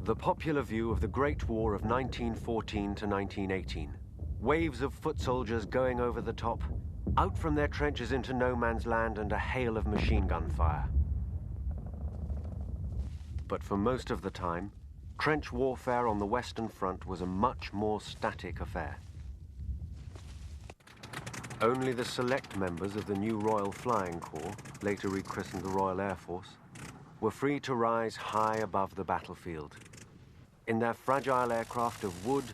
The popular view of the Great War of 1914 to 1918. Waves of foot soldiers going over the top, out from their trenches into no man's land and a hail of machine gun fire. But for most of the time, trench warfare on the Western Front was a much more static affair. Only the select members of the new Royal Flying Corps, later rechristened the Royal Air Force, were free to rise high above the battlefield. In their fragile aircraft of wood,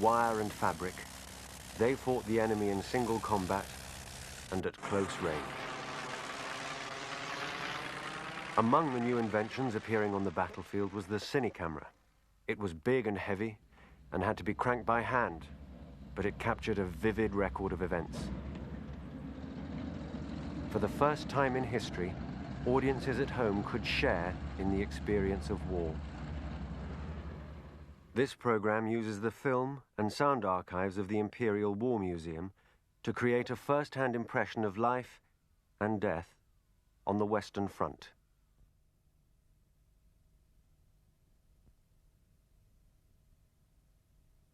wire and fabric, they fought the enemy in single combat and at close range. Among the new inventions appearing on the battlefield was the cine camera. It was big and heavy and had to be cranked by hand, but it captured a vivid record of events. For the first time in history, audiences at home could share in the experience of war. This program uses the film and sound archives of the Imperial War Museum to create a first-hand impression of life and death on the Western Front.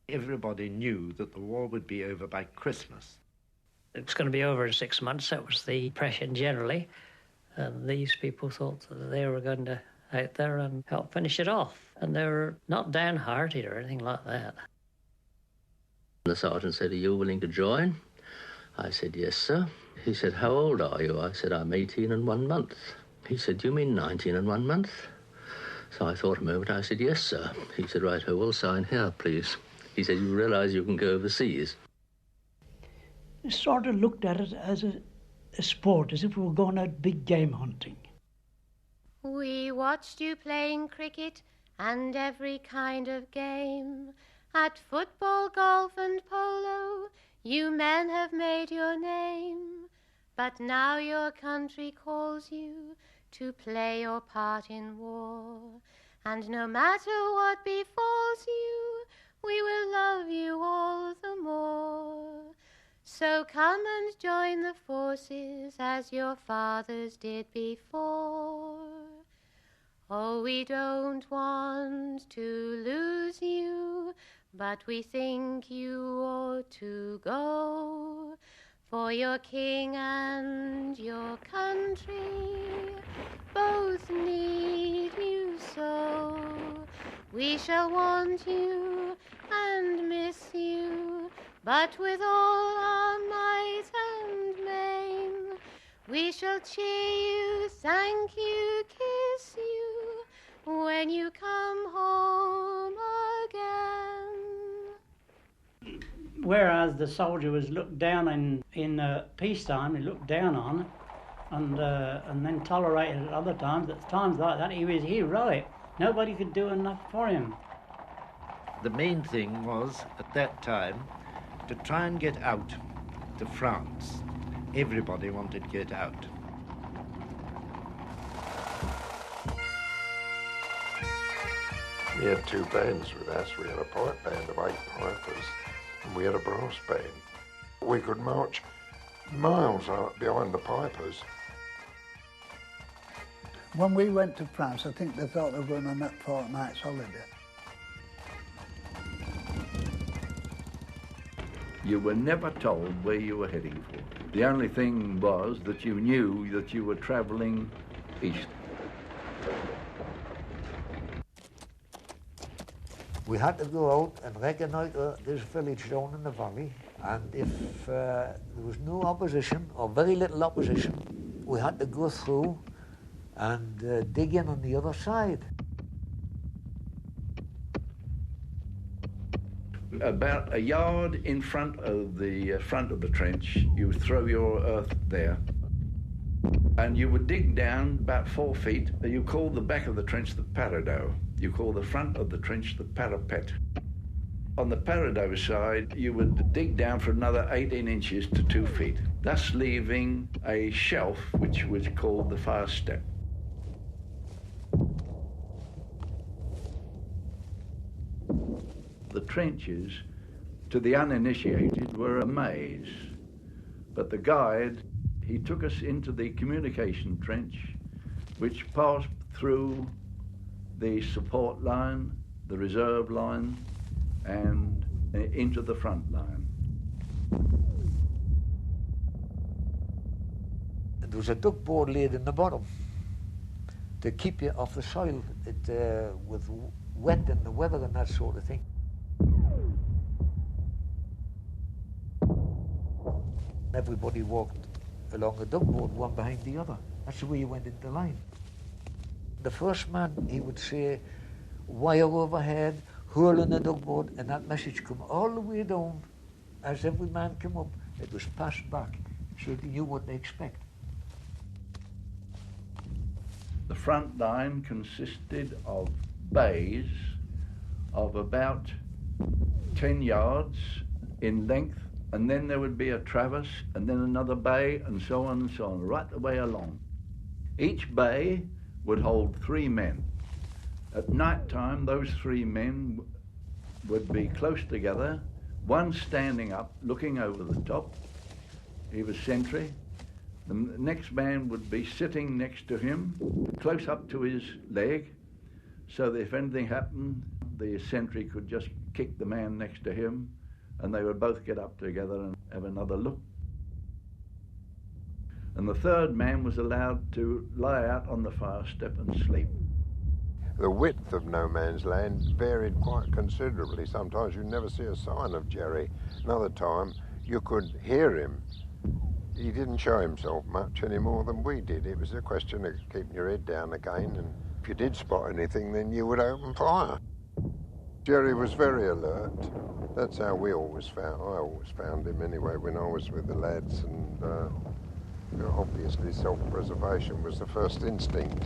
Everybody knew that the war would be over by Christmas. It was going to be over in 6 months. That was the impression generally. And these people thought that they were going to out there and help finish it off. And they were not downhearted or anything like that. The sergeant said, "Are you willing to join?" I said, "Yes, sir." He said, "How old are you?" I said, "I'm 18 and 1 month." He said, "Do you mean 19 and 1 month?" So I thought a moment. I said, "Yes, sir." He said, "Right, we'll sign here, please." He said, "You realise you can go overseas?" Sort of looked at it as a sport, as if we were going out big game hunting. We watched you playing cricket and every kind of game. At football, golf and polo, you men have made your name. But now your country calls you to play your part in war. And no matter what befalls you, we will love you all the more. So come and join the forces as your fathers did before. Oh, we don't want to lose you, but we think you ought to go. For your king and your country both need you so. We shall want you and miss you, but with all our might and main, we shall cheer you, thank you, kiss you, when you come home again. Whereas the soldier was looked down in peacetime, he looked down on, and then tolerated at other times. At times like that, he was heroic. Nobody could do enough for him. The main thing was, at that time, to try and get out to France. Everybody wanted to get out. We had two bands with us. We had a pipe band of 8 pipers, and we had a brass band. We could march miles out behind the pipers. When we went to France, I think they thought they were going on that fortnight's holiday. You were never told where you were heading for. The only thing was that you knew that you were travelling east. We had to go out and reconnoitre this village down in the valley, and if there was no opposition, or very little opposition, we had to go through and dig in on the other side. About a yard in front of the trench, you would throw your earth there, and you would dig down about 4 feet. You call the back of the trench the paradox. You call the front of the trench the parapet. On the paradox side, you would dig down for another 18 inches to 2 feet, thus leaving a shelf which was called the fire step. The trenches, to the uninitiated, were a maze. But the guide, he took us into the communication trench, which passed through the support line the reserve line, and into the front line. There was a duck board laid in the bottom to keep you off the soil with wet and the weather and that sort of thing. Everybody walked along the duck board, one behind the other. That's the way you went into line. The first man, he would say, wire overhead, hurling the duck board, and that message come all the way down. As every man came up, it was passed back, so they knew what they expect. The front line consisted of bays of about 10 yards in length, and then there would be a traverse, and then another bay, and so on, right the way along. Each bay would hold 3 men. At night time, those 3 men would be close together, one standing up, looking over the top. He was sentry. The next man would be sitting next to him, close up to his leg, so that if anything happened, the sentry could just kick the man next to him, and they would both get up together and have another look. And the third man was allowed to lie out on the fire step and sleep. The width of no man's land varied quite considerably. Sometimes you'd never see a sign of Jerry. Another time you could hear him. He didn't show himself much any more than we did. It was a question of keeping your head down again, and if you did spot anything, then you would open fire. Jerry was very alert. That's how I always found him anyway when I was with the lads, and obviously self-preservation was the first instinct.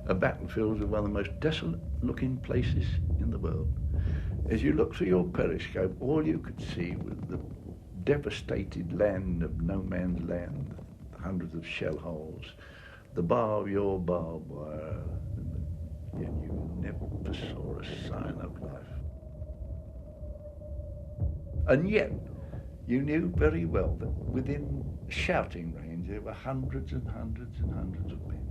A battlefield is one of the most desolate-looking places in the world. As you looked through your periscope, all you could see was the devastated land of no man's land, the hundreds of shell holes, the bar of your barbed wire, and you never saw a sign of life. And yet, you knew very well that within shouting range there were hundreds and hundreds and hundreds of men.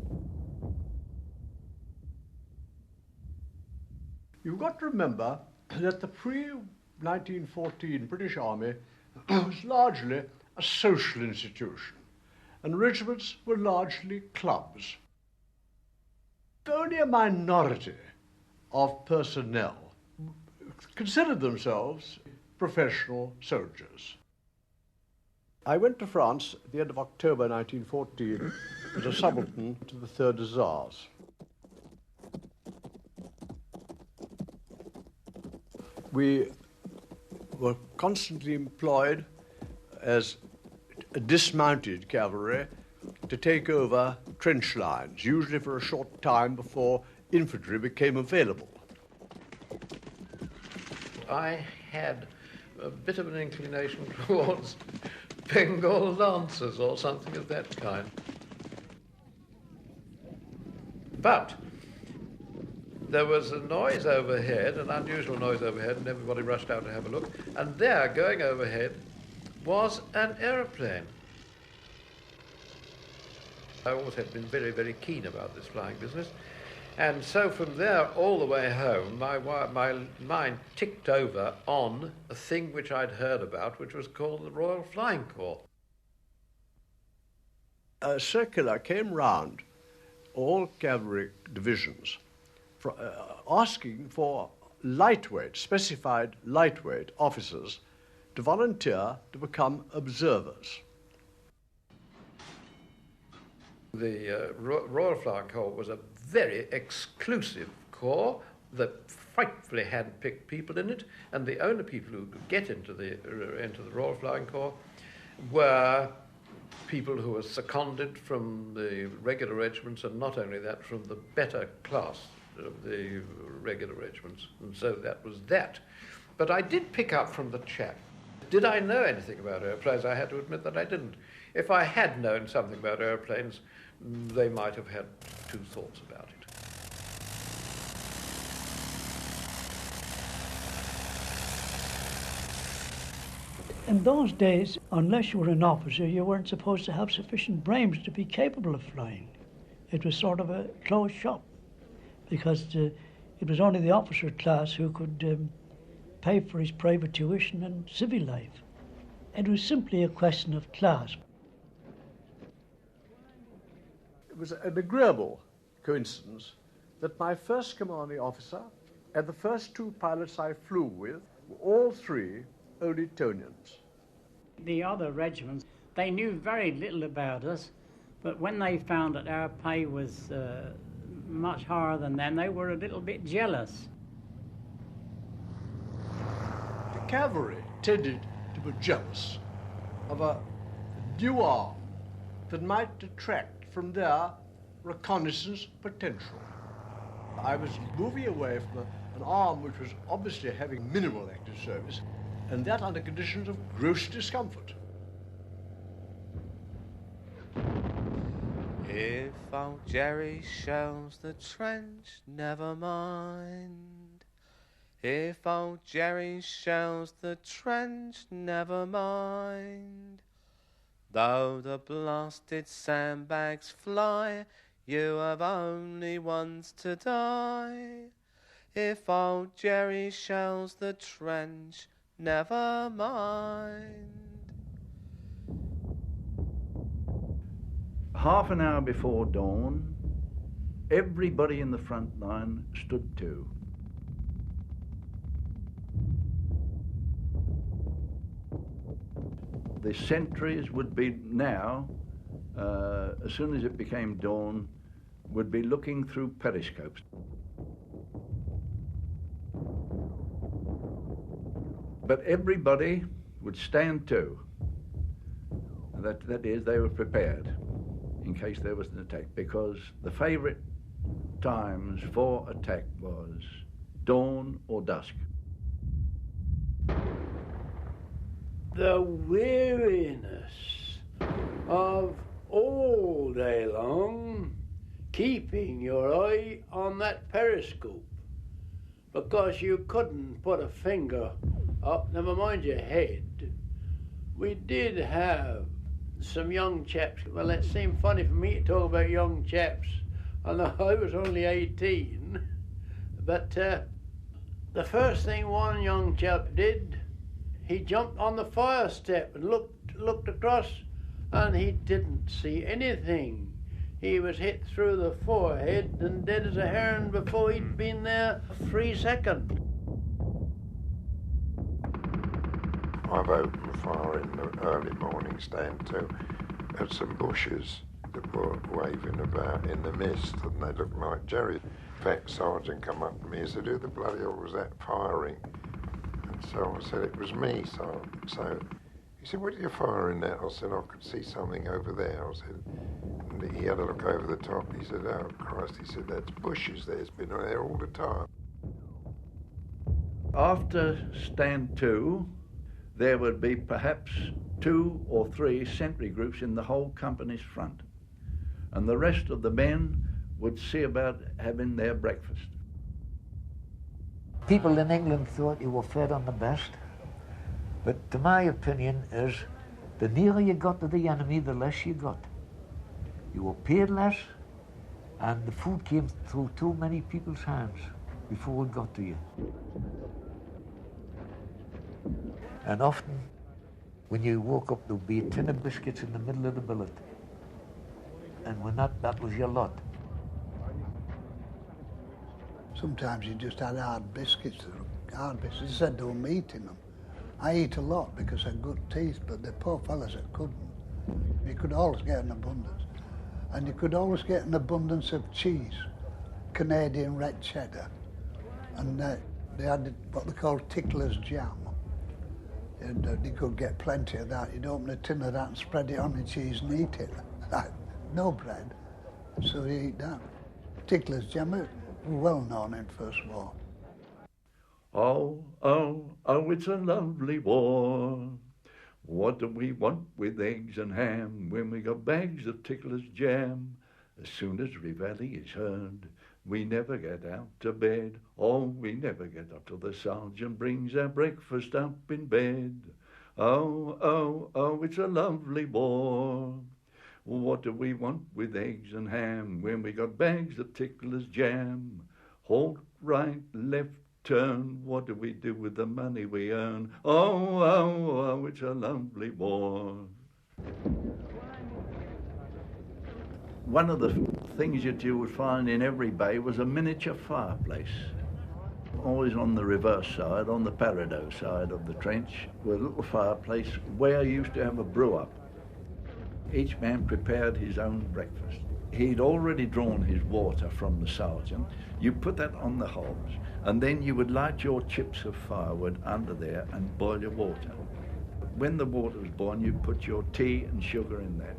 You've got to remember that the pre-1914 British Army was largely a social institution, and regiments were largely clubs. Only a minority of personnel considered themselves professional soldiers. I went to France at the end of October 1914 as a subaltern to the 3rd Hussars. We were constantly employed as dismounted cavalry to take over trench lines, usually for a short time before infantry became available. I had a bit of an inclination towards Bengal lancers or something of that kind. But there was a noise overhead, an unusual noise overhead, and everybody rushed out to have a look. And there, going overhead, was an aeroplane. I always had been very, very keen about this flying business. And so from there all the way home, my mind ticked over on a thing which I'd heard about, which was called the Royal Flying Corps. A circular came round all cavalry divisions asking for lightweight, specified lightweight officers to volunteer to become observers. The Royal Flying Corps was a very exclusive corps that frightfully hand-picked people in it, and the only people who could get into the Royal Flying Corps were people who were seconded from the regular regiments, and not only that, from the better class of the regular regiments. And so that was that. But I did pick up from the chap. Did I know anything about airplanes? I had to admit that I didn't. If I had known something about airplanes, they might have had two thoughts about it. In those days, unless you were an officer, you weren't supposed to have sufficient brains to be capable of flying. it was sort of a closed shop, because it was only the officer class who could pay for his private tuition and civil life. It was simply a question of class. It was an agreeable coincidence that my first commanding officer and the first two pilots I flew with were all three Old Etonians. The other regiments, they knew very little about us, but when they found that our pay was much higher than them, they were a little bit jealous. The cavalry tended to be jealous of a new arm that might detract from their reconnaissance potential. I was moving away from an arm which was obviously having minimal active service, and that under conditions of gross discomfort. If old Jerry shells the trench, never mind. If old Jerry shells the trench, never mind. Though the blasted sandbags fly, you have only once to die. If old Jerry shells the trench, never mind. Half an hour before dawn, everybody in the front line stood to. The sentries would be now, as soon as it became dawn, would be looking through periscopes. But everybody would stand to. That is, they were prepared in case there was an attack, because the favourite times for attack was dawn or dusk. The weariness of all day long keeping your eye on that periscope, because you couldn't put a finger up, never mind your head. We did have some young chaps. Well, it seemed funny for me to talk about young chaps. I know I was only 18, but the first thing one young chap did, he jumped on the fire step and looked across, and he didn't see anything. He was hit through the forehead and dead as a heron before he'd been there 3 seconds. I've opened fire in the early morning stand too at some bushes that were waving about in the mist, and they looked like Jerry. In fact, Sergeant come up to me and said, "Who the bloody hell was that firing?" And so I said, "It was me, Sergeant." So he said, "What are you firing at?" I said, "I could see something over there." I said, and he had a look over the top. He said, "Oh Christ," he said, "that's bushes. There's been there all the time." After stand 2, there would be perhaps 2 or 3 sentry groups in the whole company's front, and the rest of the men would see about having their breakfast. People in England thought you were fed on the best, but to my opinion is the nearer you got to the enemy, the less you got. You were paid less, and the food came through too many people's hands before it got to you. And often, when you woke up, there would be a tin of biscuits in the middle of the billet. And when that was your lot. Sometimes you just had hard biscuits. They said there were meat in them. I eat a lot because I had good teeth, but the poor fellas that couldn't. You could always get an abundance. And you could always get an abundance of cheese, Canadian red cheddar. And they had what they called tickler's jam. And you could get plenty of that. You'd open a tin of that and spread it on the cheese and eat it. No bread, so you eat that. Tickler's jam, it was well known in First War. Oh, oh, oh, it's a lovely war. What do we want with eggs and ham when we got bags of Tickler's jam? As soon as Reveille is heard, we never get out to bed. Oh, we never get up till the sergeant brings our breakfast up in bed. Oh, oh, oh, it's a lovely war. Well, what do we want with eggs and ham when we got bags of Tickler's jam? Halt, right, left, turn, what do we do with the money we earn? Oh, oh, oh, it's a lovely war. One of the things that you would find in every bay was a miniature fireplace. Always on the reverse side, on the Parado side of the trench, was a little fireplace where you used to have a brew up. Each man prepared his own breakfast. He'd already drawn his water from the sergeant. You put that on the hobs, and then you would light your chips of firewood under there and boil your water. When the water was boiling, you put your tea and sugar in there.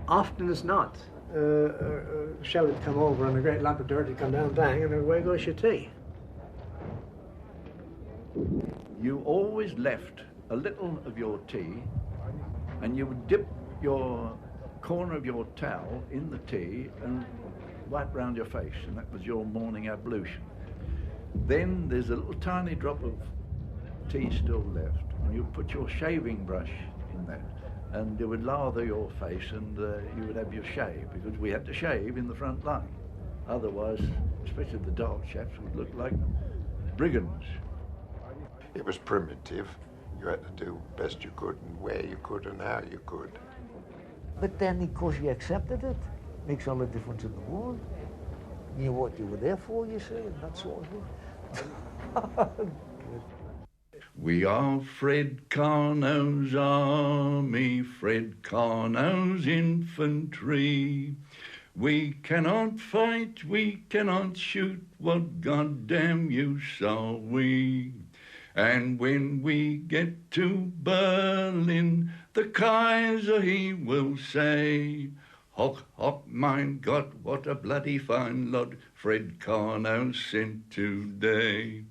Often as not, a shell would come over and a great lump of dirt would come down, bang, and away goes your tea. You always left a little of your tea, and you would dip your corner of your towel in the tea and wipe round your face, and that was your morning ablution. Then there's a little tiny drop of tea still left, and you put your shaving brush in that, and it would lather your face, and you would have your shave, because we had to shave in the front line. Otherwise, especially the dark chaps, would look like brigands. It was primitive. You had to do best you could and where you could and how you could. But then, of course, you accepted it. Makes all the difference in the world. You knew what you were there for, you see, and that sort of thing. We are Fred Carnot's army, Fred Carnot's infantry. We cannot fight, we cannot shoot, what goddamn use are we? And when we get to Berlin, the Kaiser he will say, Hoch, hoch, mein Gott, what a bloody fine lot Fred Carnot sent today.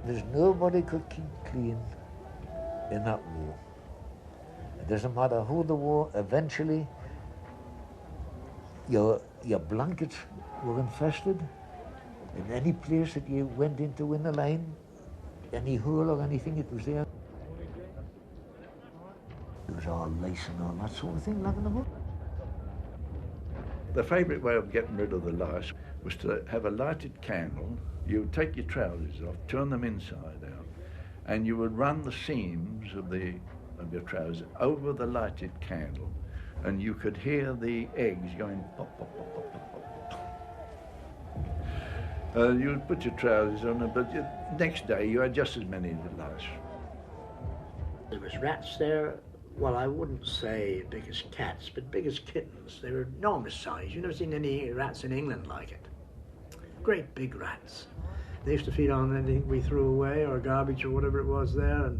There's nobody could keep clean in that war. It doesn't matter who the war, eventually your blankets were infested. In any place that you went into in the line, any hole or anything that was there, it was all lice and all that sort of thing knocking about. The favourite way of getting rid of the lice was to have a lighted candle. You would take your trousers off, turn them inside out, and you would run the seams of your trousers over the lighted candle, and you could hear the eggs going pop, pop, pop, pop, pop, pop. You would put your trousers on, but next day you had just as many lice. There was rats there, well, I wouldn't say big as cats, but big as kittens. They were enormous size. You've never seen any rats in England like it. Great big rats. They used to feed on anything we threw away or garbage or whatever it was there, and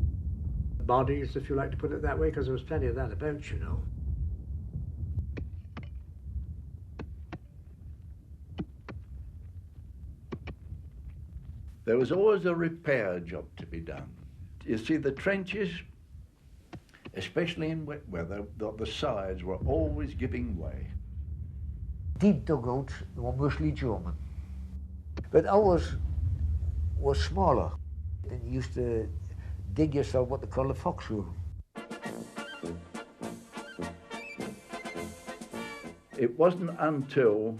bodies, if you like to put it that way, because there was plenty of that about, you know. There was always a repair job to be done. You see, the trenches, especially in wet weather, the sides were always giving way. Deep dugouts were mostly German. But ours was smaller. And you used to dig yourself what they call a foxhole. It wasn't until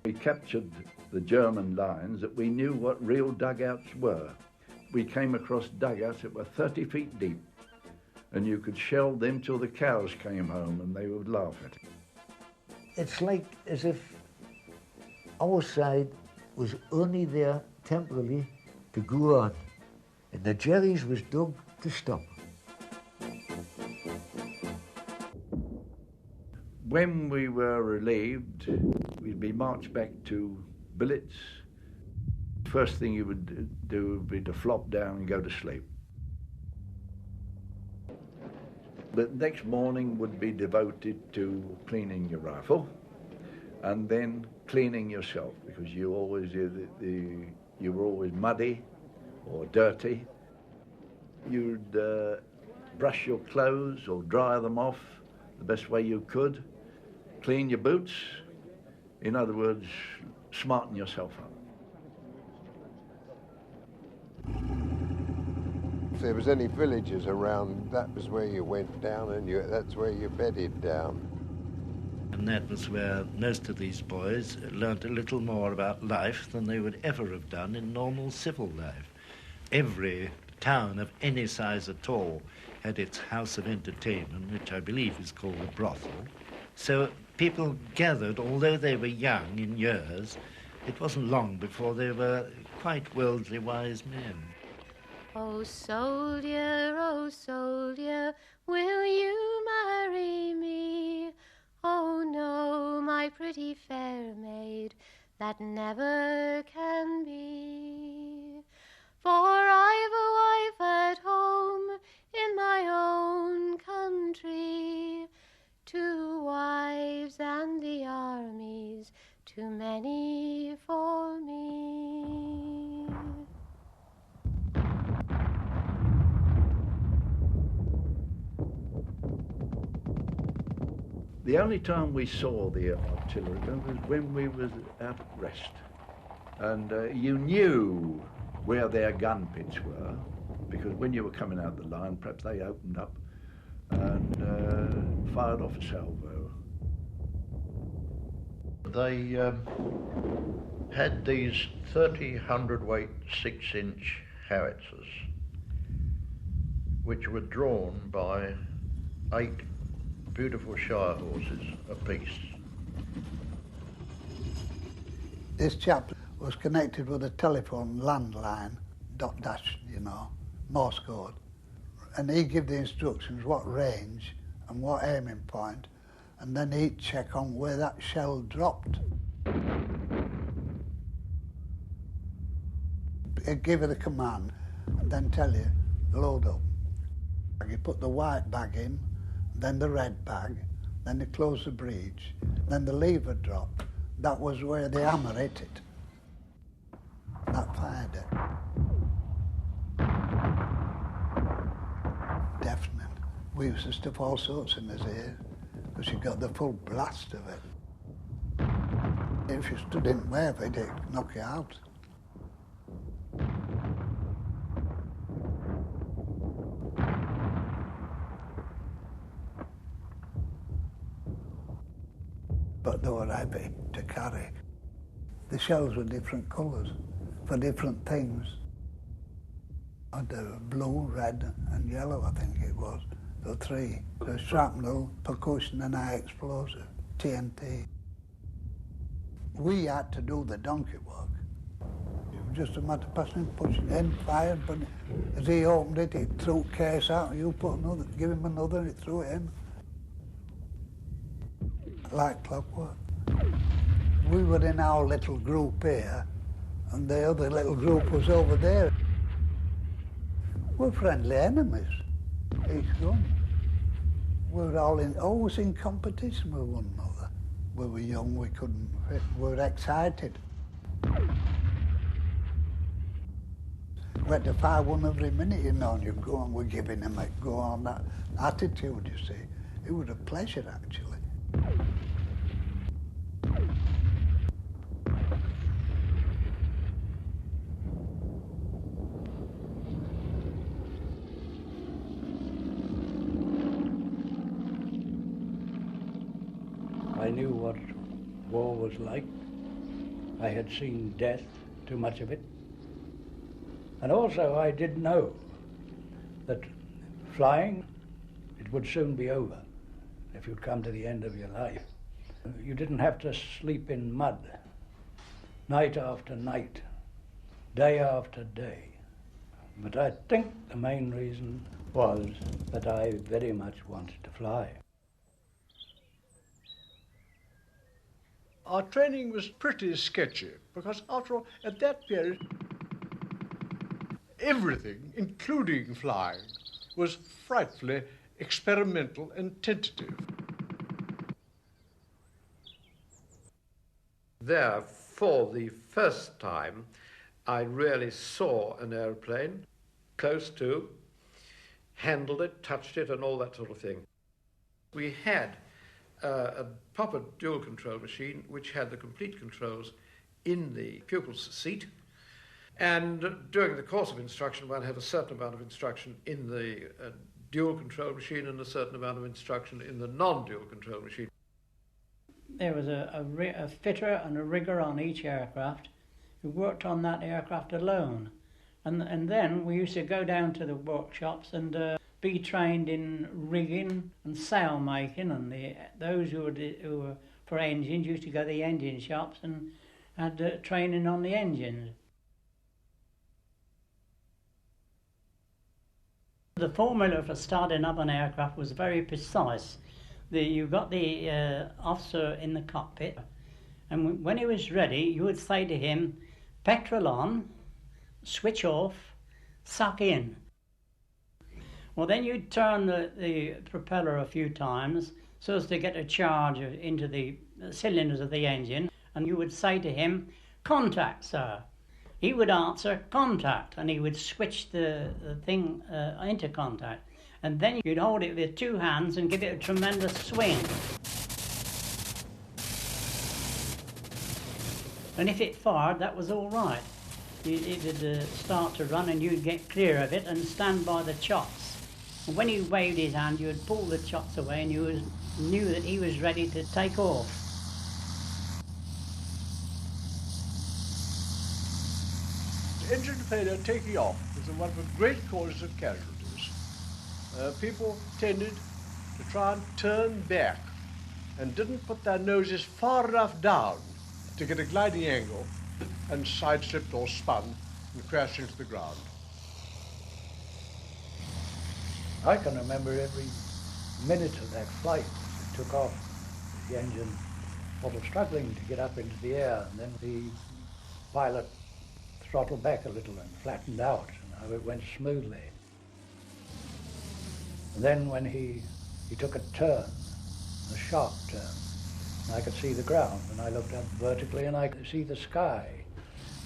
we captured the German lines that we knew what real dugouts were. We came across dugouts that were 30 feet deep, and you could shell them till the cows came home and they would laugh at it. It's like as if our side was only there temporarily to go on, and the Jerry's was dug to stop. When we were relieved, we'd be marched back to billets. First thing you would do would be to flop down and go to sleep. The next morning would be devoted to cleaning your rifle and then cleaning yourself, because you were always muddy or dirty. You'd brush your clothes or dry them off the best way you could, clean your boots, in other words, smarten yourself up. If there was any villages around, that was where you went down, and that's where you bedded down. And that was where most of these boys learnt a little more about life than they would ever have done in normal civil life. Every town of any size at all had its house of entertainment, which I believe is called a brothel. So people gathered, although they were young in years, it wasn't long before they were quite worldly wise men. Oh soldier, will you marry me? Oh no, my pretty fair maid, that never can be. For I've a wife at home in my own country, 2 wives and the army's too many for me. The only time we saw the artillery gun was when we was out at rest. And you knew where their gun pits were, because when you were coming out the line, perhaps they opened up and fired off a salvo. They had these 30 hundredweight 6-inch howitzers, which were drawn by 8 beautiful Shire horses apiece. This chap was connected with a telephone landline, dot dash, Morse code. And he gave the instructions what range and what aiming point, and then he'd check on where that shell dropped. He'd give you the command and then tell you, load up. You put the white bag in, then the red bag, then they close the breech, then the lever dropped. That was where the hammer hit it. That fired it. Deafening. We used to stuff all sorts in his ears because you got the full blast of it. If you stood in way of it, it'd knock you out. But they were heavy to carry. The shells were different colours for different things. They were blue, red and yellow, I think it was. There were 3. There was shrapnel, percussion and high explosive, TNT. We had to do the donkey work. It was just a matter of passing, pushing in, fired, but as he opened it, he threw the case out, you put another, give him another, and he threw it in. Like clockwork. We were in our little group here, and the other little group was over there. We're friendly enemies, each gun. We were always in competition with one another. We were young, we couldn't fit, we were excited. We had to fire one every minute, and you go on, we're giving him a go on, that attitude, you see. It was a pleasure, actually. I knew what war was like. I had seen death, too much of it. And also I did know that flying, it would soon be over if you'd come to the end of your life. You didn't have to sleep in mud, night after night, day after day. But I think the main reason was that I very much wanted to fly. Our training was pretty sketchy because, after all, at that period, everything, including flying, was frightfully experimental and tentative. There, for the first time, I really saw an airplane, close to, handled it, touched it, and all that sort of thing. We had a proper dual control machine which had the complete controls in the pupil's seat. And during the course of instruction, one had a certain amount of instruction in the dual control machine and a certain amount of instruction in the non-dual control machine. There was a fitter and a rigger on each aircraft who worked on that aircraft alone. And then we used to go down to the workshops and be trained in rigging and sail making, and those who were for engines used to go to the engine shops and had training on the engines. The formula for starting up an aircraft was very precise. You got the officer in the cockpit, and when he was ready, you would say to him, petrol on, switch off, suck in. Well, then you'd turn the propeller a few times so as to get a charge into the cylinders of the engine, and you would say to him, contact, sir. He would answer, contact, and he would switch the thing into contact. And then you'd hold it with two hands and give it a tremendous swing. And if it fired, that was all right. It would start to run and you'd get clear of it and stand by the chops. And when he waved his hand, you would pull the chops away and you knew that he was ready to take off. Engine failure taking off was one of the great causes of casualties. People tended to try and turn back and didn't put their noses far enough down to get a gliding angle and sideslipped or spun and crashed into the ground. I can remember every minute of that flight as it took off. The engine sort of struggling to get up into the air, and then the pilot throttled back a little and flattened out, and how it went smoothly. And then when he took a turn, a sharp turn, and I could see the ground, and I looked up vertically and I could see the sky.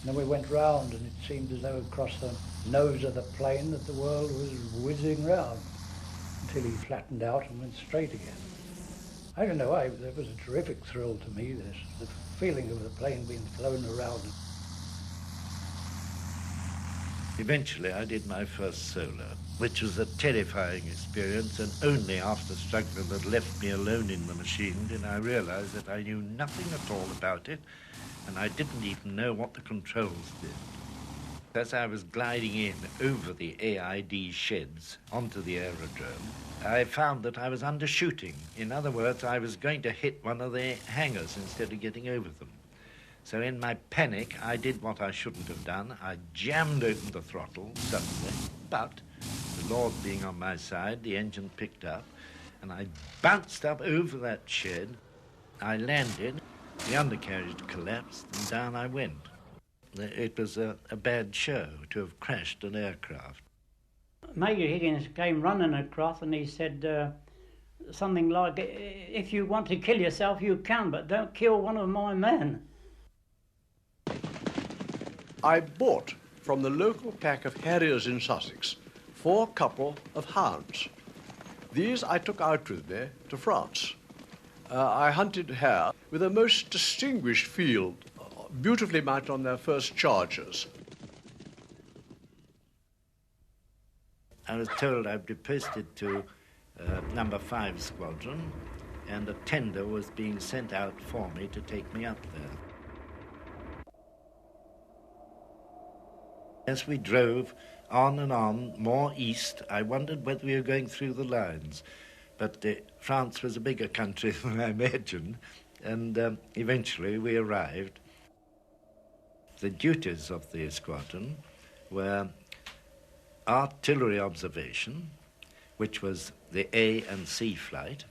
And then we went round, and it seemed as though across the nose of the plane that the world was whizzing round until he flattened out and went straight again. I don't know, there was a terrific thrill to me, the feeling of the plane being flown around. Eventually I did my first solo, which was a terrifying experience, and only after Struggler had left me alone in the machine did I realize that I knew nothing at all about it, and I didn't even know what the controls did. As I was gliding in over the AID sheds onto the aerodrome, I found that I was undershooting. In other words, I was going to hit one of the hangars instead of getting over them. So in my panic, I did what I shouldn't have done. I jammed open the throttle suddenly, but the Lord being on my side, the engine picked up, and I bounced up over that shed. I landed, the undercarriage collapsed, and down I went. It was a bad show to have crashed an aircraft. Major Higgins came running across and he said something like, if you want to kill yourself, you can, but don't kill one of my men. I bought from the local pack of harriers in Sussex 4 couple of hounds. These I took out with me to France. I hunted hare with a most distinguished field, beautifully mounted on their first chargers. I was told I'd be posted to number 5 squadron, and a tender was being sent out for me to take me up there. As we drove on and on, more east, I wondered whether we were going through the lines. But France was a bigger country than I imagined, and eventually we arrived. The duties of the squadron were artillery observation, which was the A and C flight,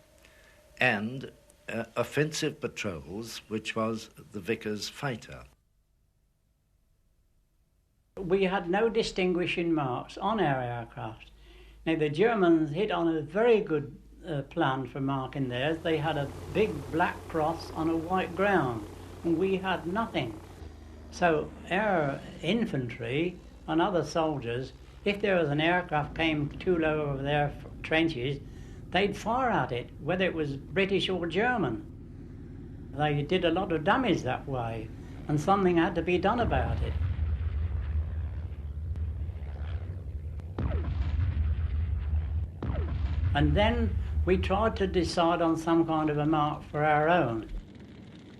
and offensive patrols, which was the Vickers fighter. We had no distinguishing marks on our aircraft. Now, the Germans hit on a very good plan for marking theirs. They had a big black cross on a white ground, and we had nothing. So our infantry and other soldiers, if there was an aircraft came too low over their trenches, they'd fire at it, whether it was British or German. They did a lot of damage that way, and something had to be done about it. And then we tried to decide on some kind of a mark for our own.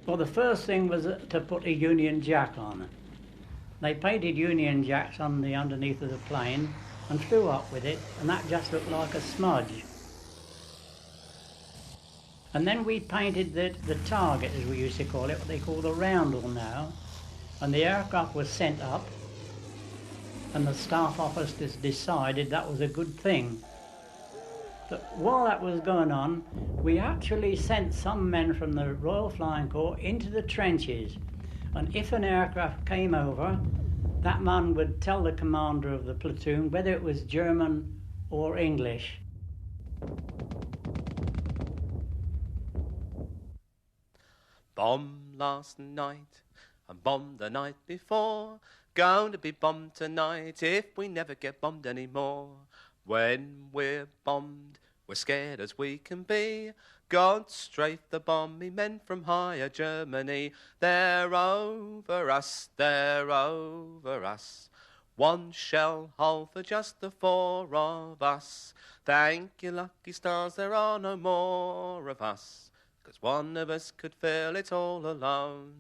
Well, the first thing was to put a Union Jack on. They painted Union Jacks on the underneath of the plane and flew up with it, and that just looked like a smudge. And then we painted the target, as we used to call it, what they call the roundel now, and the aircraft was sent up, and the staff officers decided that was a good thing. But while that was going on, we actually sent some men from the Royal Flying Corps into the trenches, and if an aircraft came over, that man would tell the commander of the platoon whether it was German or English. Bomb last night and bomb the night before. Going to be bombed tonight if we never get bombed anymore. When we're bombed, we're scared as we can be. God strafe the bombing men from higher Germany. They're over us, they're over us. One shell hole for just the four of us. Thank you, lucky stars, there are no more of us. 'Cause one of us could feel it all alone.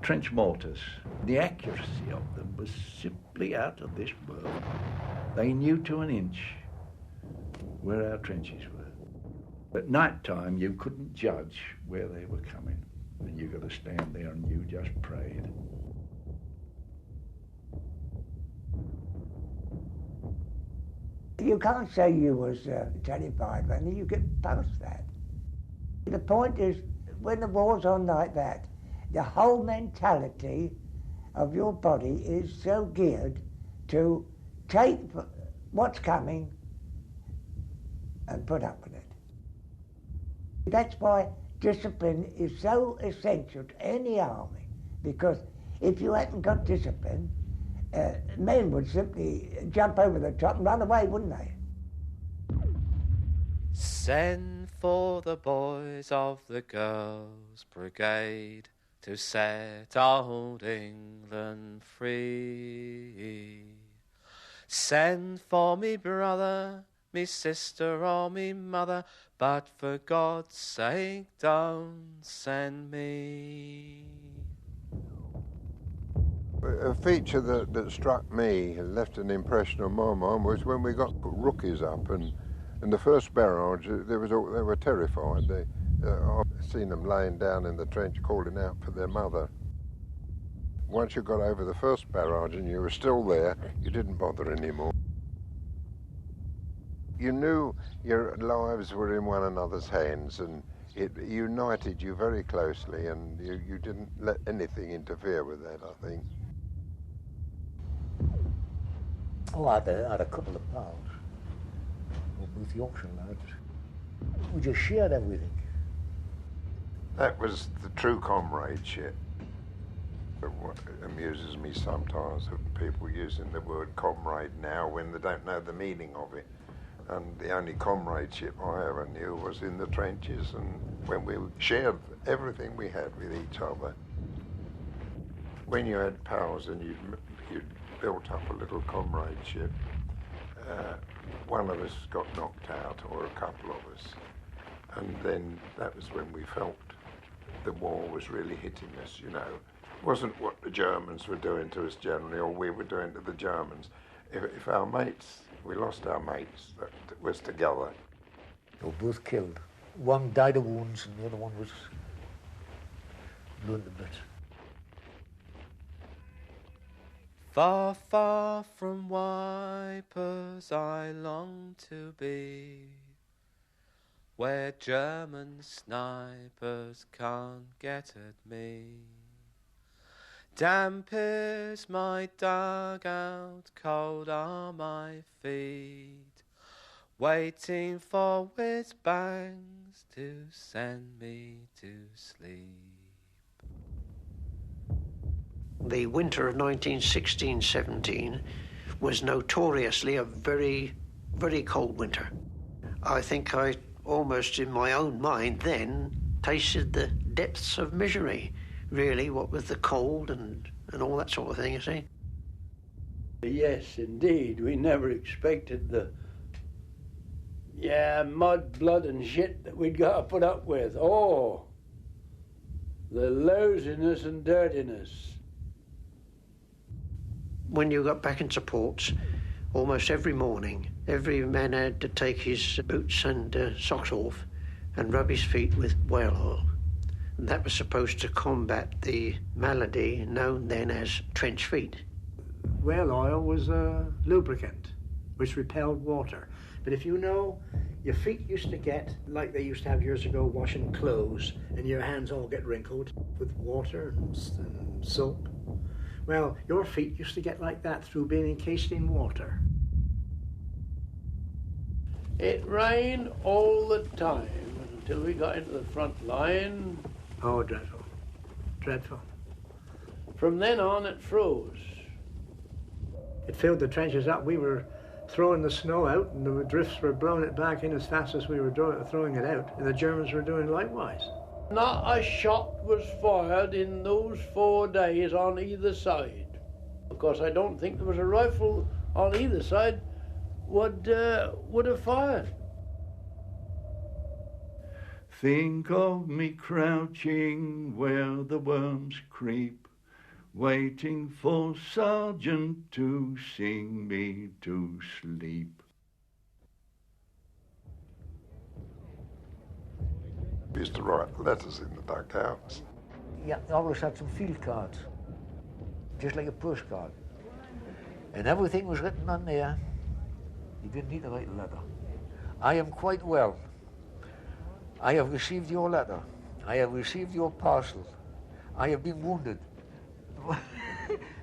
Trench mortars, the accuracy of them was simply out of this world. They knew to an inch where our trenches were. At night time, you couldn't judge where they were coming, and you got to stand there and you just prayed. You can't say you was terrified when you get past that. The point is, when the war's on like that, the whole mentality of your body is so geared to take what's coming and put up with it. That's why discipline is so essential to any army, because if you hadn't got discipline, men would simply jump over the top and run away, wouldn't they? Send for the boys of the Girls' Brigade to set old England free. Send for me brother, me sister or me mother, but for God's sake don't send me. A feature that struck me and left an impression on my mind was when we got rookies up, and the first barrage, they were terrified. I've seen them laying down in the trench calling out for their mother. Once you got over the first barrage and you were still there, you didn't bother anymore. You knew your lives were in one another's hands, and it united you very closely, and you didn't let anything interfere with that, I think. Oh, I had a couple of pals, both Yorkshire lads. We just shared everything. That was the true comradeship. But what amuses me sometimes of people using the word comrade now when they don't know the meaning of it. And the only comradeship I ever knew was in the trenches, and when we shared everything we had with each other. When you had pals and you'd built up a little comradeship, one of us got knocked out, or a couple of us, and then that was when we felt the war was really hitting us, you know. It wasn't what the Germans were doing to us generally, or we were doing to the Germans. If our mates, we lost our mates that was together. They were both killed. One died of wounds and the other one was blown to bits. Far, far from wipers I long to be, where German snipers can't get at me. Damp is my dugout, cold are my feet, waiting for whiz-bangs to send me to sleep. The winter of 1916-17 was notoriously a very, very cold winter. I think I almost in my own mind then tasted the depths of misery, really, what with the cold and and all that sort of thing, you see. Yes, indeed. We never expected the mud, blood and shit that we'd got to put up with. Oh, the loneliness and dirtiness. When you got back into ports, almost every morning, every man had to take his boots and socks off and rub his feet with whale oil. And that was supposed to combat the malady known then as trench feet. Whale oil was a lubricant which repelled water. But if you know, your feet used to get, like they used to have years ago, washing clothes, and your hands all get wrinkled with water and soap. Well, your feet used to get like that through being encased in water. It rained all the time until we got into the front line. Oh, dreadful. Dreadful. From then on, it froze. It filled the trenches up. We were throwing the snow out, and the drifts were blowing it back in as fast as we were throwing it out, and the Germans were doing likewise. Not a shot was fired in those 4 days on either side. Of course, I don't think there was a rifle on either side would have fired. Think of me crouching where the worms creep, waiting for Sergeant to sing me to sleep. We used to write letters in the dugouts. Yeah, I always had some field cards, just like a postcard. And everything was written on there. You didn't need to write a letter. I am quite well. I have received your letter. I have received your parcel. I have been wounded.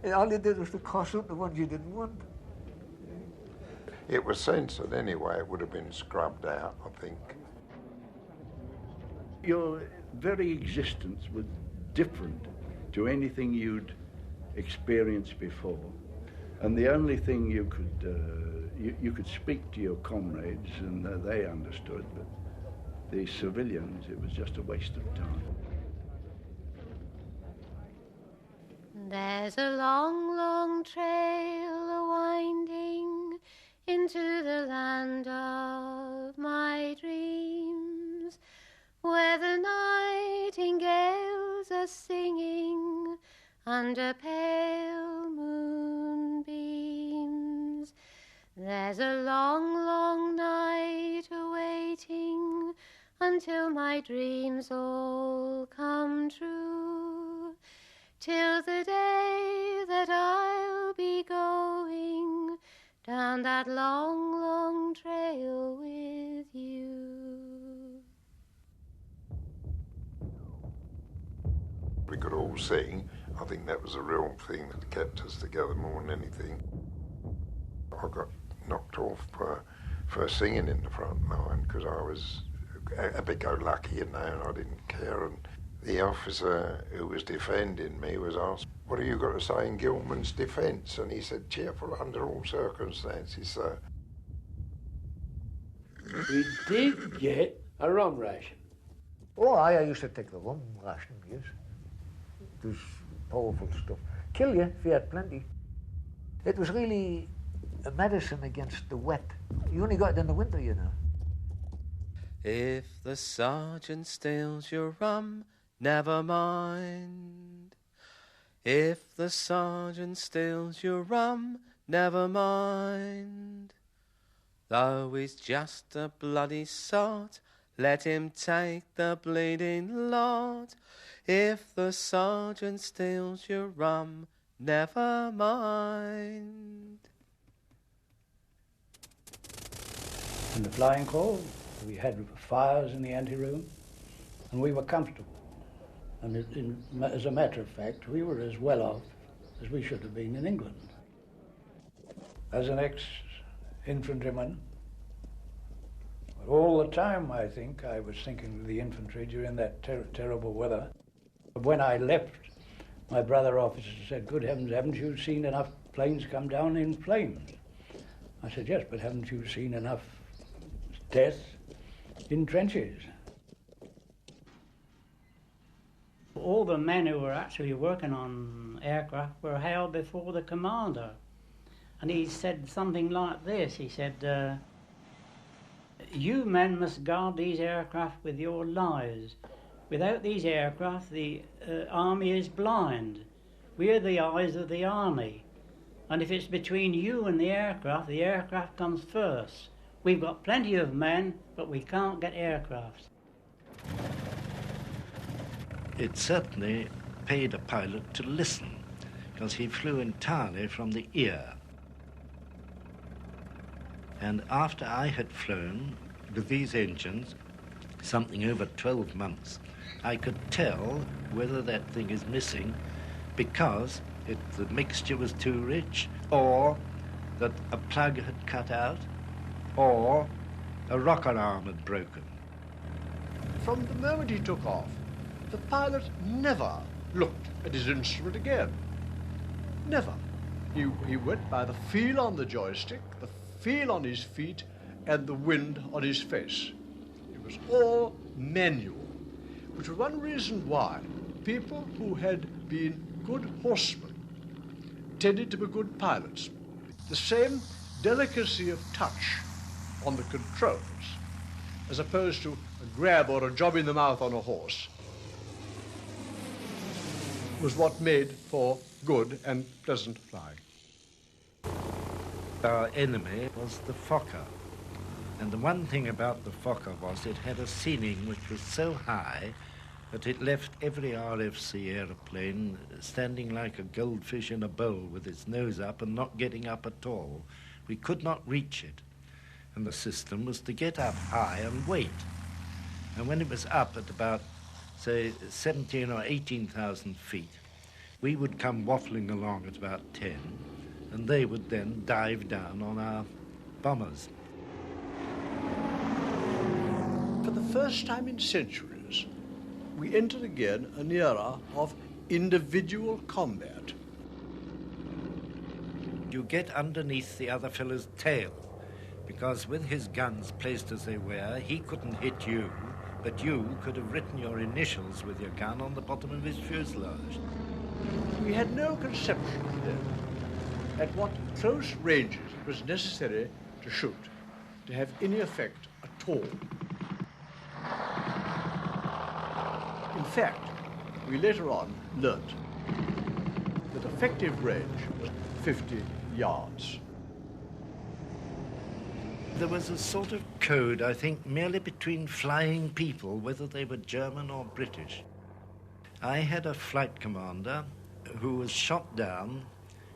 And all you did was to cross out the ones you didn't want. It was censored anyway. It would have been scrubbed out, I think. Your very existence was different to anything you'd experienced before. And the only thing you could speak to your comrades and they understood, but the civilians, it was just a waste of time. There's a long, long trail a-winding into the land of my dreams, where the nightingales are singing under pale moonbeams. There's a long, long night awaiting until my dreams all come true, till the day that I'll be going down that long, long trail with you. We could all sing. I think that was a real thing that kept us together more than anything. I got knocked off for singing in the front line because I was happy-go-lucky, you know, and I didn't care. And the officer who was defending me was asked, "What have you got to say in Gilman's defence?" And he said, "Cheerful under all circumstances, sir." We did get a rum ration. Oh, I used to take the rum ration, yes. It was powerful stuff. Kill you if you had plenty. It was really a medicine against the wet. You only got it in the winter, you know. If the sergeant steals your rum, never mind. If the sergeant steals your rum, never mind. Though he's just a bloody sot, let him take the bleeding lot. If the sergeant steals your rum, never mind. In the flying corps, we had fires in the anteroom, and we were comfortable. And as a matter of fact, we were as well off as we should have been in England. As an ex-infantryman, all the time, I think, I was thinking of the infantry during that terrible weather. When I left, my brother officer said, "Good heavens, haven't you seen enough planes come down in flames?" I said, "Yes, but haven't you seen enough death in trenches?" All the men who were actually working on aircraft were held before the commander. And he said something like this. He said, you men must guard these aircraft with your lives. Without these aircraft, the army is blind. We are the eyes of the army. And if it's between you and the aircraft comes first. We've got plenty of men, but we can't get aircraft. It certainly paid a pilot to listen, because he flew entirely from the ear. And after I had flown with these engines, something over 12 months, I could tell whether that thing is missing because the mixture was too rich, or that a plug had cut out, or a rocker arm had broken. From the moment he took off, the pilot never looked at his instrument again. Never. He went by the feel on the joystick, the feel on his feet, and the wind on his face. It was all manual, which was one reason why people who had been good horsemen tended to be good pilots. The same delicacy of touch on the controls, as opposed to a grab or a job in the mouth on a horse, was what made for good and pleasant flying. Our enemy was the Fokker. And the one thing about the Fokker was it had a ceiling which was so high that it left every RFC aeroplane standing like a goldfish in a bowl with its nose up and not getting up at all. We could not reach it. And the system was to get up high and wait. And when it was up at about, say, 17 or 18,000 feet, we would come waffling along at about 10, and they would then dive down on our bombers. For the first time in centuries, we entered again an era of individual combat. You get underneath the other fellow's tail, because with his guns placed as they were, he couldn't hit you, but you could have written your initials with your gun on the bottom of his fuselage. We had no conception then at what close ranges it was necessary to shoot to have any effect at all. In fact, we later on learnt that effective range was 50 yards. There was a sort of code, I think, merely between flying people, whether they were German or British. I had a flight commander who was shot down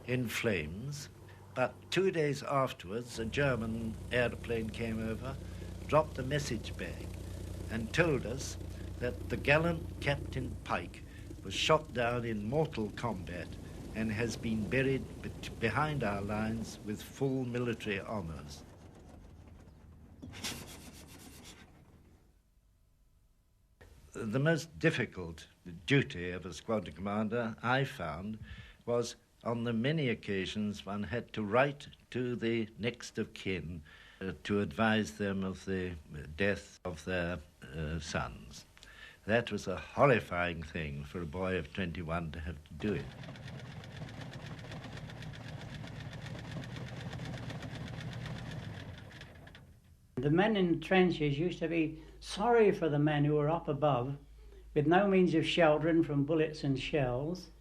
in flames, but 2 days afterwards, a German aeroplane came over, dropped a message bag, and told us that the gallant Captain Pike was shot down in mortal combat and has been buried behind our lines with full military honors. The most difficult duty of a squadron commander, I found, was on the many occasions one had to write to the next of kin to advise them of the death of their sons. That was a horrifying thing for a boy of 21 to have to do it. The men in the trenches used to be sorry for the men who were up above, with no means of sheltering from bullets and shells,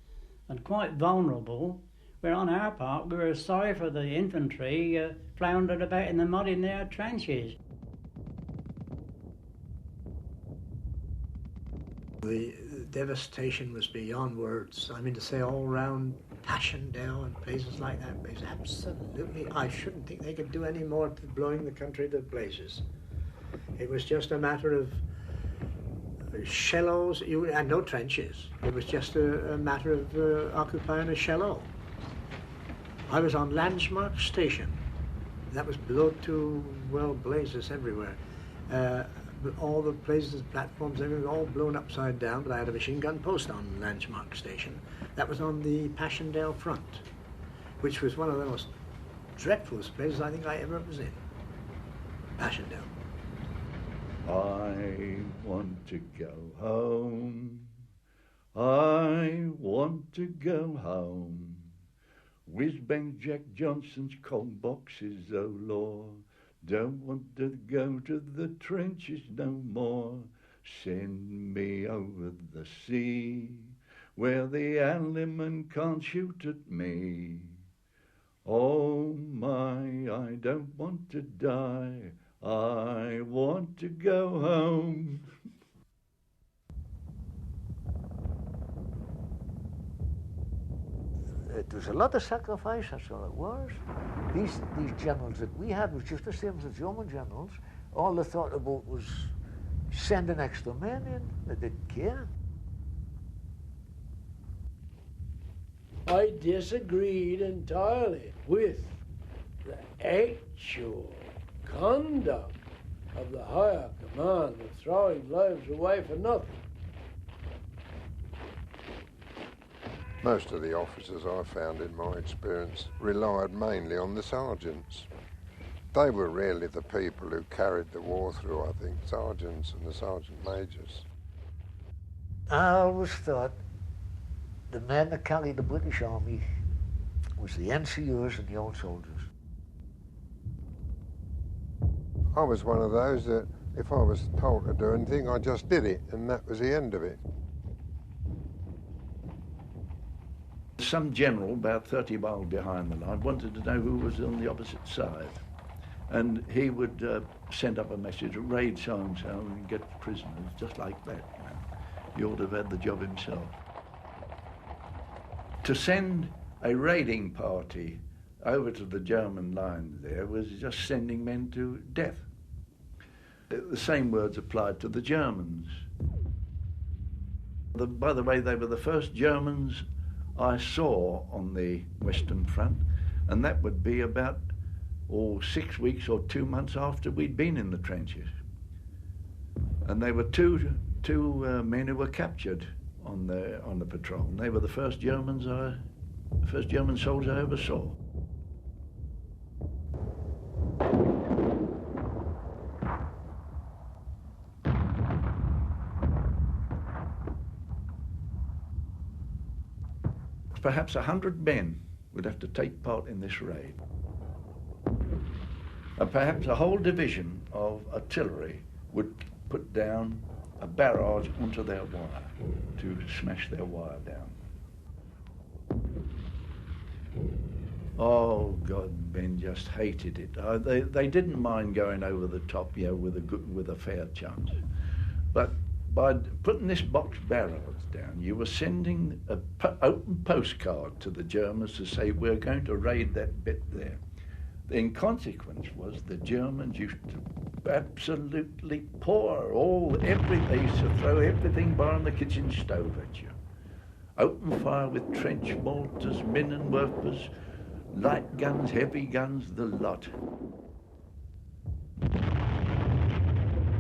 and quite vulnerable, where on our part we were sorry for the infantry floundered about in the mud in their trenches. The devastation was beyond words. I mean, to say all round Passchendaele and places like that, was absolutely, I shouldn't think they could do any more to blowing the country to blazes. It was just a matter of shallows, and no trenches. It was just a matter of occupying a shallow. I was on Landsmark Station. That was blown to, well, blazes everywhere. All the places, platforms, everything, all blown upside down, but I had a machine gun post on Landsmark Station. That was on the Passchendaele front, which was one of the most dreadful places I think I ever was in. Passchendaele. I want to go home. I want to go home. Whiz-bang Jack Johnson's cold boxes, oh Lord. Don't want to go to the trenches no more. Send me over the sea, where the Alleyman can't shoot at me. Oh my, I don't want to die. I want to go home. It was a lot of sacrifice, that's all it was. These generals that we had was just the same as the German generals. All they thought about was sending extra men in. They didn't care. I disagreed entirely with the actual conduct of the higher command of throwing lives away for nothing. Most of the officers I found in my experience relied mainly on the sergeants. They were really the people who carried the war through, I think, sergeants and the sergeant majors. I always thought the men that carried the British Army was the NCOs and the old soldiers. I was one of those that if I was told to do anything, I just did it, and that was the end of it. Some general, about 30 miles behind the line, wanted to know who was on the opposite side. And he would send up a message, raid so-and-so and get prisoners, just like that. You know. He ought to have had the job himself. To send a raiding party over to the German line there was just sending men to death. The same words applied to the Germans. By the way, they were the first Germans I saw on the Western Front, and that would be about 6 weeks or 2 months after we'd been in the trenches. And they were two men who were captured on the patrol. And they were the first German soldiers I ever saw. Perhaps 100 men would have to take part in this raid. And perhaps a whole division of artillery would put down a barrage onto their wire to smash their wire down. Oh God, men just hated it. They didn't mind going over the top, with a fair chance. But by putting this box barrels down, you were sending an open postcard to the Germans to say, we're going to raid that bit there. The consequence was the Germans used to absolutely pour they used to throw everything by on the kitchen stove at you. Open fire with trench mortars, Minenwerfers, light guns, heavy guns, the lot.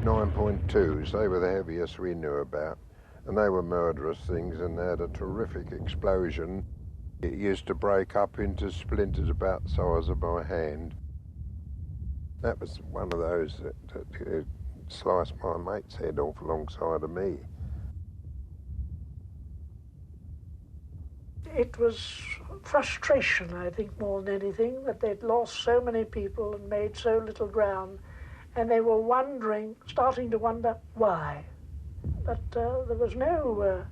9.2s, they were the heaviest we knew about, and they were murderous things, and they had a terrific explosion. It used to break up into splinters about the size of my hand. That was one of those that sliced my mate's head off alongside of me. It was frustration, I think, more than anything, that they'd lost so many people and made so little ground, and they were starting to wonder why. But there was no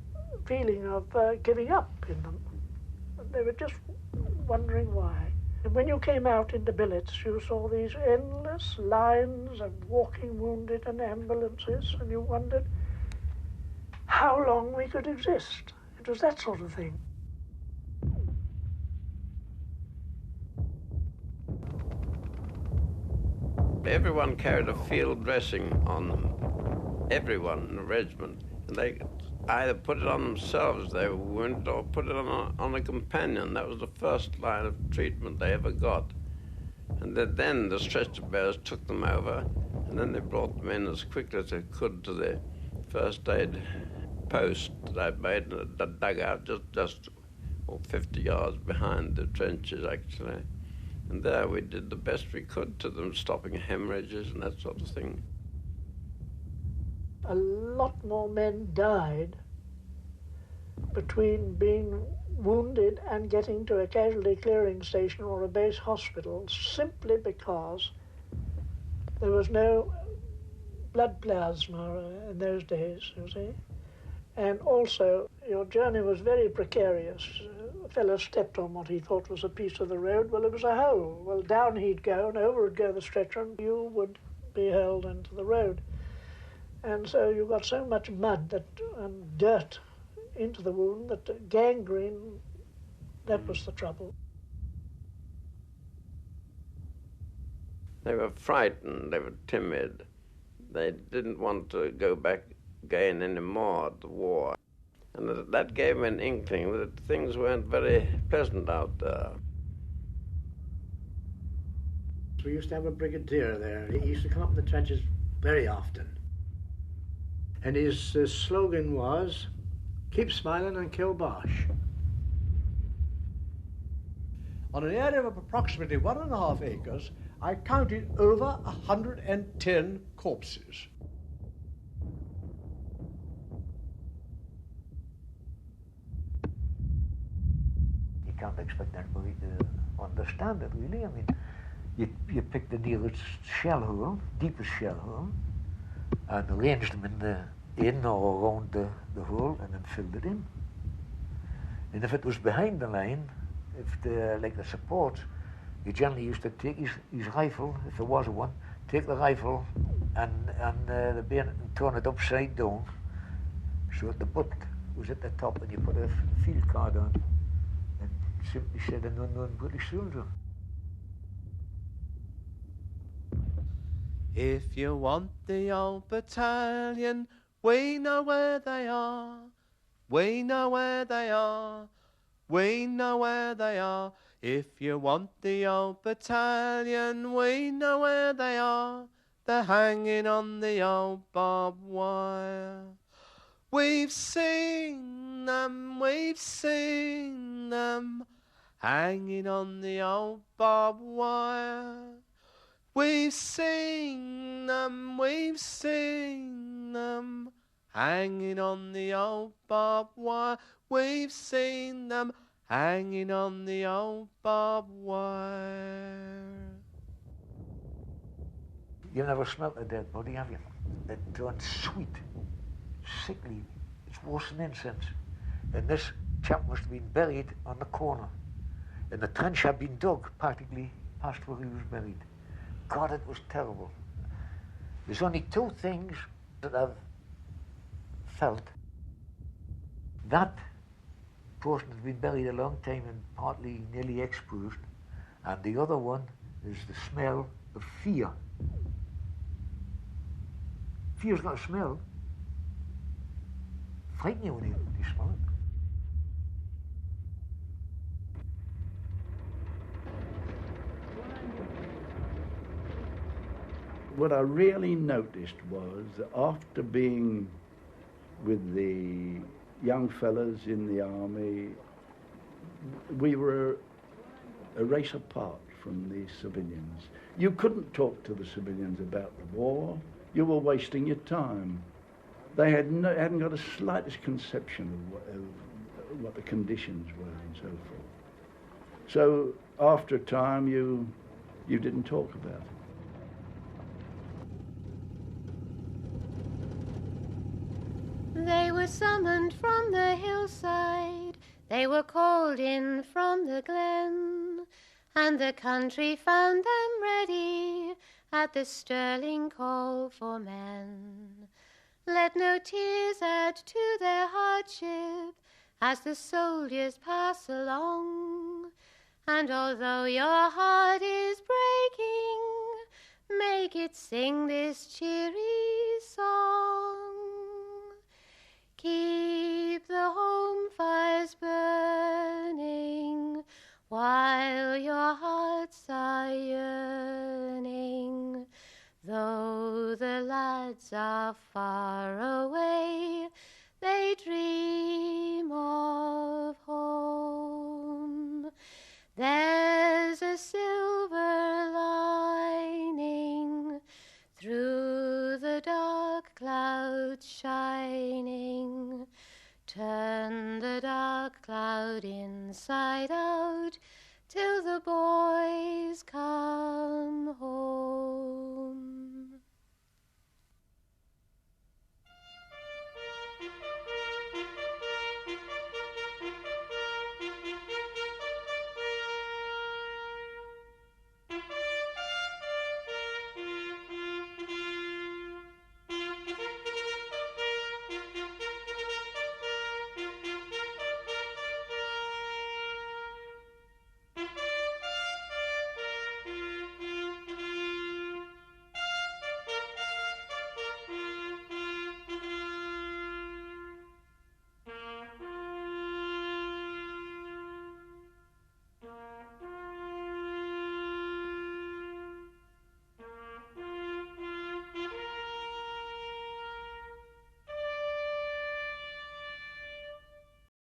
feeling of giving up in them. They were just wondering why. And when you came out into billets, you saw these endless lines of walking wounded and ambulances, and you wondered how long we could exist. It was that sort of thing. Everyone carried a field dressing on them. Everyone in the regiment. And they either put it on themselves if they were wounded, or put it on a companion. That was the first line of treatment they ever got. And then the stretcher bearers took them over, and then they brought them in as quickly as they could to the first aid post that I'd made in a dugout just 50 yards behind the trenches, actually. And there we did the best we could to them, stopping hemorrhages and that sort of thing. A lot more men died between being wounded and getting to a casualty clearing station or a base hospital simply because there was no blood plasma in those days, you see. And also, your journey was very precarious. A fellow stepped on what he thought was a piece of the road. Well, it was a hole. Well, down he'd go, and over would go the stretcher, and you would be hurled into the road. And so you got so much mud and dirt into the wound that gangrene, that was the trouble. They were frightened, they were timid. They didn't want to go back again anymore at the war. And that gave me an inkling that things weren't very pleasant out there. We used to have a brigadier there. He used to come up in the trenches very often. And his slogan was, "Keep smiling and kill Bosch." On an area of approximately 1.5 acres, I counted over 110 corpses. You can't expect anybody to understand it, really. I mean, you pick the nearest shell hole, deepest shell hole, and arranged them in or around the hole, and then filled it in. And if it was behind the line, like the support, he generally used to take his rifle, if there was one, take the rifle and the bayonet and turn it upside down so that the butt was at the top, and you put a field card on and simply said an unknown British soldier. If you want the old battalion, we know where they are. We know where they are. We know where they are. If you want the old battalion, we know where they are. They're hanging on the old barbed wire. We've seen them, hanging on the old barbed wire. We've seen them, hanging on the old barbed wire. We've seen them hanging on the old barbed wire. You've never smelt a dead body, have you? It turns sweet, sickly. It's worse than incense. And this chap must have been buried on the corner. And the trench had been dug practically past where he was buried. God, it was terrible. There's only two things that I've felt. That person has been buried a long time and partly nearly exposed. And the other one is the smell of fear. Fear's not a smell. Frighten you when you smell it. What I really noticed was that after being with the young fellas in the army, we were a race apart from the civilians. You couldn't talk to the civilians about the war. You were wasting your time. They hadn't got the slightest conception of what the conditions were and so forth. So after a time, you didn't talk about it. They were summoned from the hillside, they were called in from the glen, and the country found them ready at the sterling call for men. Let no tears add to their hardship as the soldiers pass along, and although your heart is breaking, make it sing this cheery song. Keep the home fires burning while your hearts are yearning. Though the lads are far away, they dream of home. There's a silver lining through the dark clouds shining. Turn the inside.